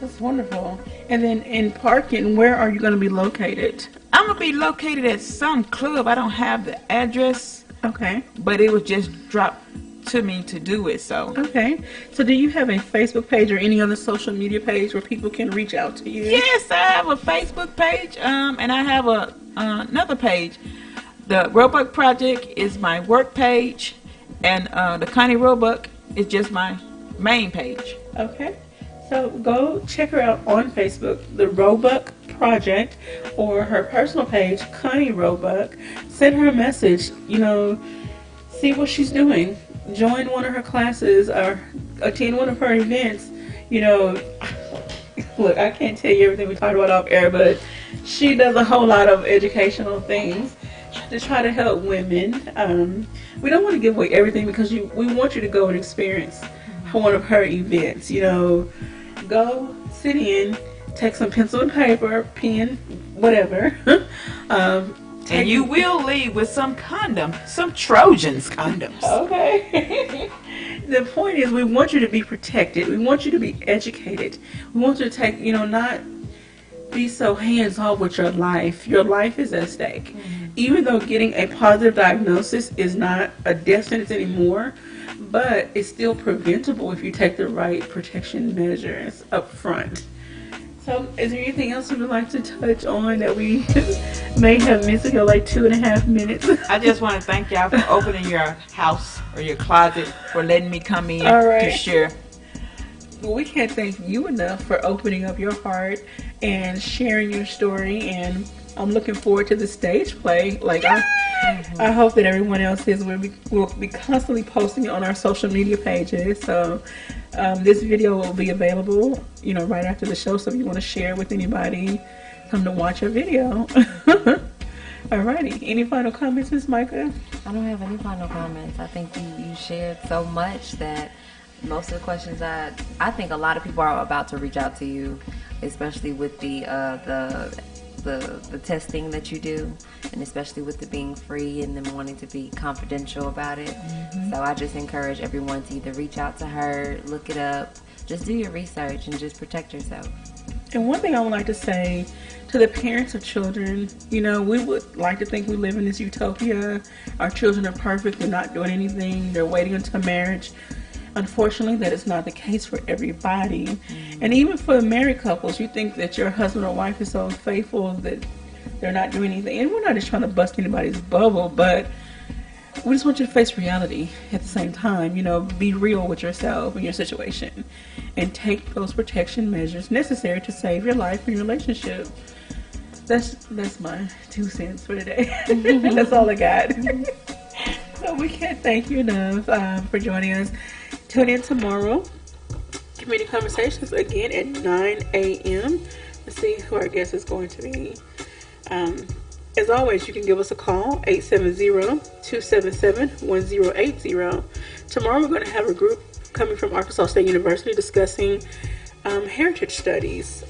That's wonderful. And then in Parkin, where are you going to be located? I'm going to be located at some club. I don't have the address. Okay. But it was just dropped to me to do it, so. Okay. So do you have a Facebook page or any other social media page where people can reach out to you? Yes, I have a Facebook page, and I have another page. The Roebuck Project is my work page, and the Connie Roebuck is just my main page. Okay. So go check her out on Facebook, the Roebuck Project, or her personal page, Connie Roebuck. Send her a message, see what she's doing. Join one of her classes or attend one of her events. Look, I can't tell you everything we talked about off air, but she does a whole lot of educational things to try to help women. We don't want to give away everything because we want you to go and experience one of her events. Go sit in, take some pencil and paper, pen, whatever. And you will leave with some some Trojans condoms. Okay. The point is, we want you to be protected. We want you to be educated. We want you to take, not be so hands-off with your life. Your life is at stake. Even though getting a positive diagnosis is not a death sentence anymore, but it's still preventable if you take the right protection measures up front. So, is there anything else you would like to touch on that we may have missed in your 2.5 minutes? I just want to thank y'all for opening your house or your closet, for letting me come in to share. Well, we can't thank you enough for opening up your heart and sharing your story, and I'm looking forward to the stage play. I hope that everyone else is. We'll be constantly posting it on our social media pages. So this video will be available, right after the show. So if you want to share with anybody, come to watch our video. Alrighty. Any final comments, Ms. Micah? I don't have any final comments. I think you shared so much that most of the questions I think a lot of people are about to reach out to you, especially with the testing that you do, and especially with it being free and them wanting to be confidential about it. So I just encourage everyone to either reach out to her, look it up, just do your research and just protect yourself. And one thing I would like to say to the parents of children, we would like to think we live in this utopia. Our children are perfect, they're not doing anything, they're waiting until marriage. Unfortunately, that is not the case for everybody. And even for married couples, you think that your husband or wife is so faithful that they're not doing anything. And we're not just trying to bust anybody's bubble, but we just want you to face reality at the same time. Be real with yourself and your situation and take those protection measures necessary to save your life and your relationship. That's my 2 cents for today. That's all I got. So we can't thank you enough for joining us. Tune in tomorrow. Community Conversations again at 9 a.m. to see who our guest is going to be. As always, you can give us a call, 870-277-1080. Tomorrow we're going to have a group coming from Arkansas State University discussing heritage studies.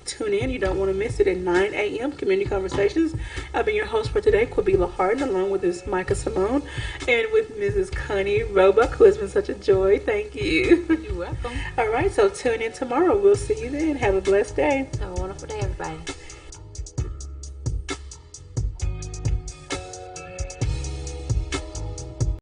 Tune in. You don't want to miss it at 9 a.m. Community Conversations. I've been your host for today, Quabila Harden, along with Ms. Micah Simone and with Mrs. Connie Roebuck, who has been such a joy. Thank you. You're welcome. All right, so tune in tomorrow. We'll see you then. Have a blessed day. Have a wonderful day, everybody.